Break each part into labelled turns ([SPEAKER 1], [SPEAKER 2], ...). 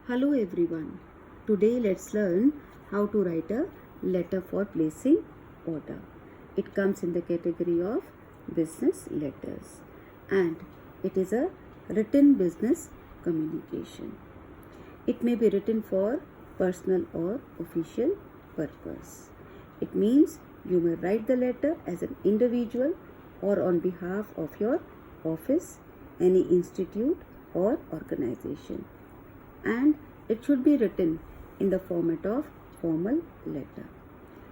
[SPEAKER 1] Hello everyone. Today let's learn how to write a letter for placing order. It comes in the category of business letters and it is a written business communication. It may be written for personal or official purpose. It means you may write the letter as an individual or on behalf of your office, any institute or organization. And it should be written in the format of formal letter.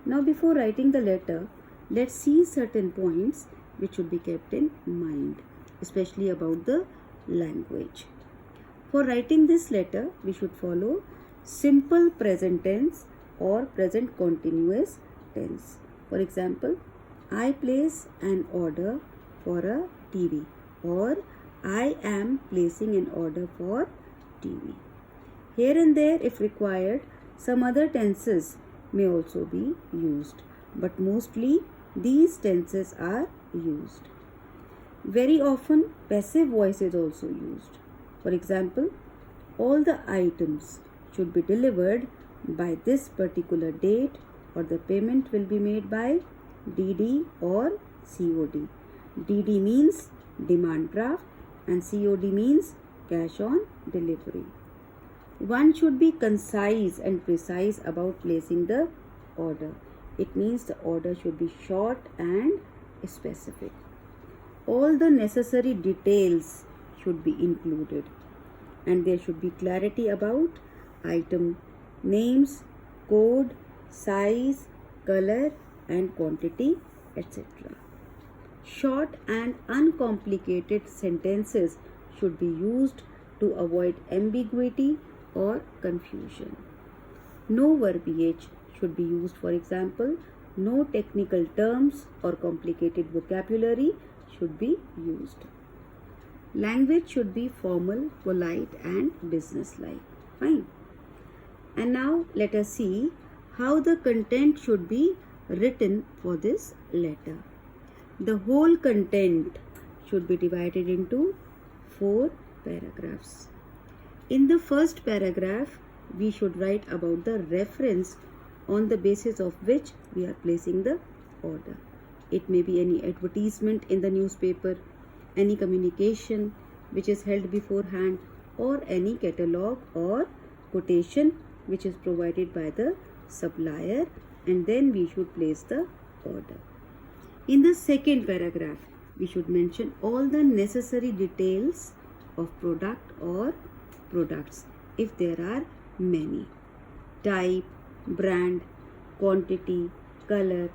[SPEAKER 1] Now before writing the letter, let's see certain points which should be kept in mind, especially about the language. For writing this letter, we should follow simple present tense or present continuous tense. For example, I place an order for a TV or I am placing an order for TV. Here and there, if required, some other tenses may also be used, but mostly these tenses are used. Very often, passive voice is also used. For example, all the items should be delivered by this particular date or the payment will be made by DD or COD. DD means demand draft and COD means cash on delivery. One should be concise and precise about placing the order. It means the order should be short and specific. All the necessary details should be included and there should be clarity about item names, code, size, color and quantity, etc. Short and uncomplicated sentences should be used to avoid ambiguity or confusion. No verbiage should be used. For example, no technical terms or complicated vocabulary should be used. Language should be formal, polite and businesslike. Fine. And now let us see how the content should be written for this letter. The whole content should be divided into 4 paragraphs. In the first paragraph, we should write about the reference on the basis of which we are placing the order. It may be any advertisement in the newspaper, any communication which is held beforehand, or any catalog or quotation which is provided by the supplier, and then we should place the order. In the second paragraph, we should mention all the necessary details of product or products if there are many. Type, brand, quantity, color,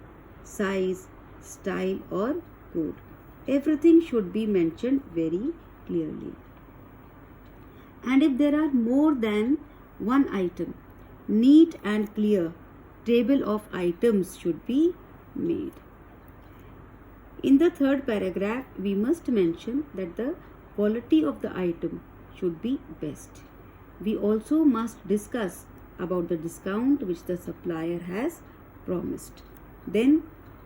[SPEAKER 1] size, style or code. Everything should be mentioned very clearly. And if there are more than one item, neat and clear table of items should be made. In the third paragraph, we must mention that the quality of the item should be best. We also must discuss about the discount which the supplier has promised. Then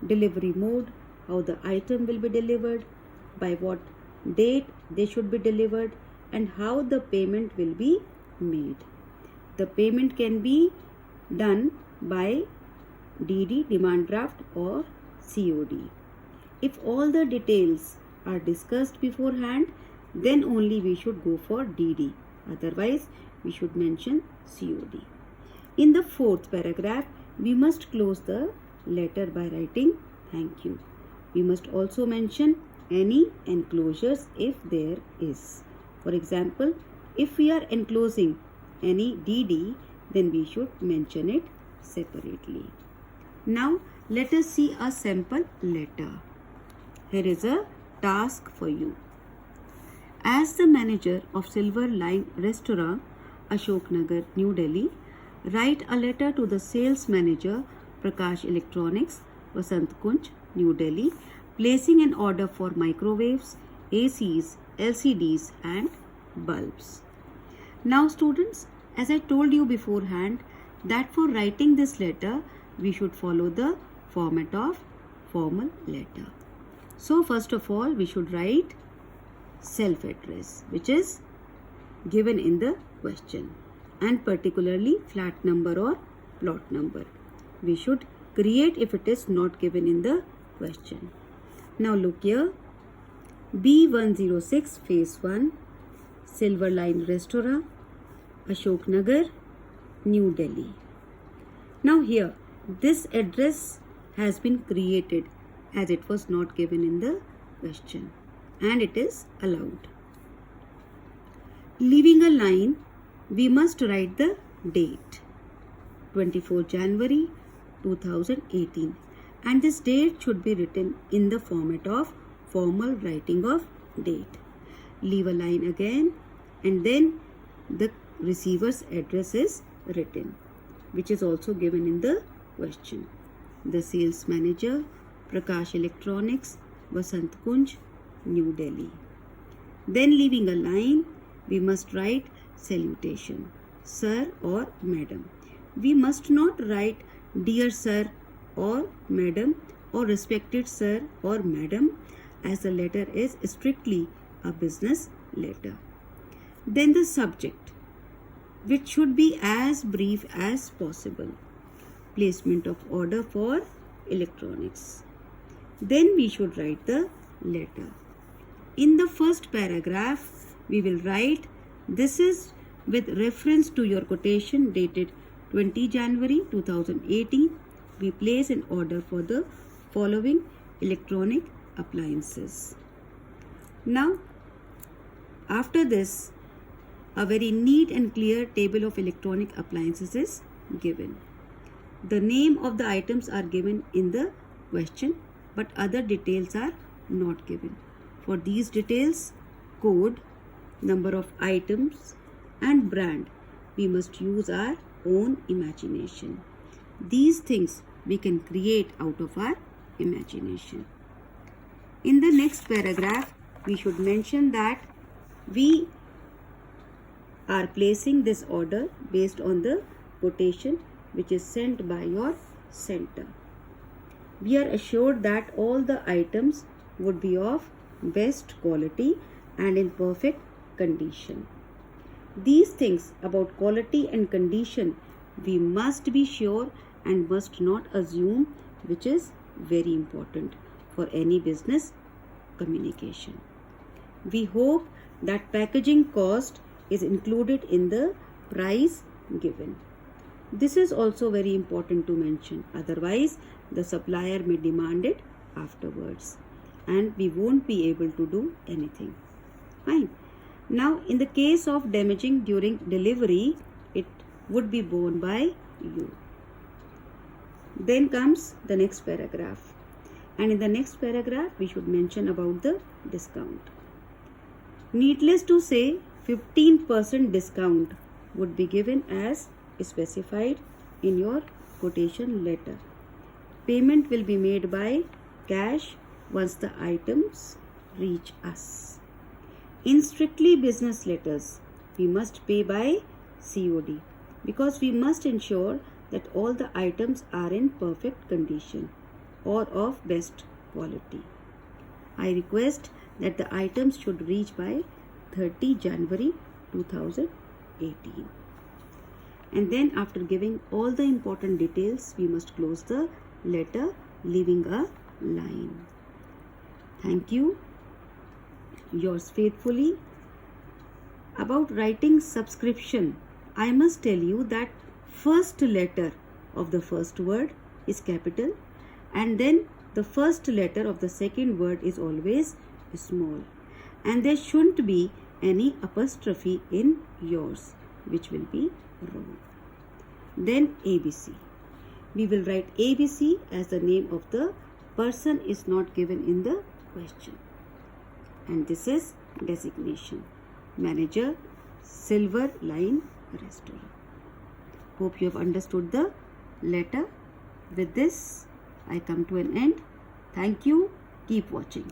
[SPEAKER 1] delivery mode, how the item will be delivered, by what date they should be delivered, and how the payment will be made. The payment can be done by DD, demand draft or COD. If all the details are discussed beforehand, then only we should go for DD. Otherwise, we should mention COD. In the fourth paragraph, we must close the letter by writing thank you. We must also mention any enclosures if there is. For example, if we are enclosing any DD, then we should mention it separately. Now, let us see a sample letter. Here is a task for you. As the manager of Silver Line Restaurant, Ashok Nagar, New Delhi, write a letter to the sales manager, Prakash Electronics, Vasant Kunj, New Delhi, placing an order for microwaves, ACs, LCDs and bulbs. Now students, as I told you beforehand, that for writing this letter, we should follow the format of formal letter. So first of all, we should write self-address, which is given in the question. and particularly flat number or plot number. We should create if it is not given in the question. Now look here. B106 Phase 1, Silver Line Restaurant, Ashok Nagar, New Delhi. Now here, this address has been created as it was not given in the question, and it is allowed. Leaving a line, we must write the date, 24 January 2018, and this date should be written in the format of formal writing of date. Leave a line again, and then the receiver's address is written, which is also given in the question. The sales manager, Prakash Electronics, Vasant Kunj, New Delhi. Then leaving a line, we must write salutation, sir or madam. We must not write dear sir or madam or respected sir or madam, as the letter is strictly a business letter. Then the subject, which should be as brief as possible. Placement of order for electronics. Then we should write the letter. In the first paragraph, we will write, this is with reference to your quotation dated 20 January 2018. We place an order for the following electronic appliances. Now, after this, a very neat and clear table of electronic appliances is given. The name of the items are given in the question, but other details are not given. For these details, code, number of items, and brand, we must use our own imagination. These things we can create out of our imagination. In the next paragraph, we should mention that we are placing this order based on the quotation which is sent by your center. We are assured that all the items would be of best quality and in perfect condition. These things about quality and condition we must be sure and must not assume, which is very important for any business communication. We hope that packaging cost is included in the price given. This is also very important to mention, otherwise the supplier may demand it afterwards and we won't be able to do anything. Fine. Now, in the case of damaging during delivery, it would be borne by you. Then comes the next paragraph, and in the next paragraph we should mention about the discount. Needless to say, 15% discount would be given as specified in your quotation letter. Payment will be made by cash once the items reach us. In strictly business letters, we must pay by COD because we must ensure that all the items are in perfect condition or of best quality. I request that the items should reach by 30 January 2018. And then after giving all the important details, we must close the letter leaving a line. Thank you. Yours faithfully. About writing subscription, I must tell you that first letter of the first word is capital and then the first letter of the second word is always small, and there shouldn't be any apostrophe in yours, which will be wrong. Then ABC. We will write ABC as the name of the person is not given in the question. And this is designation. Manager, Silver Line Restaurant. Hope you have understood the letter. With this, I come to an end. Thank you. Keep watching.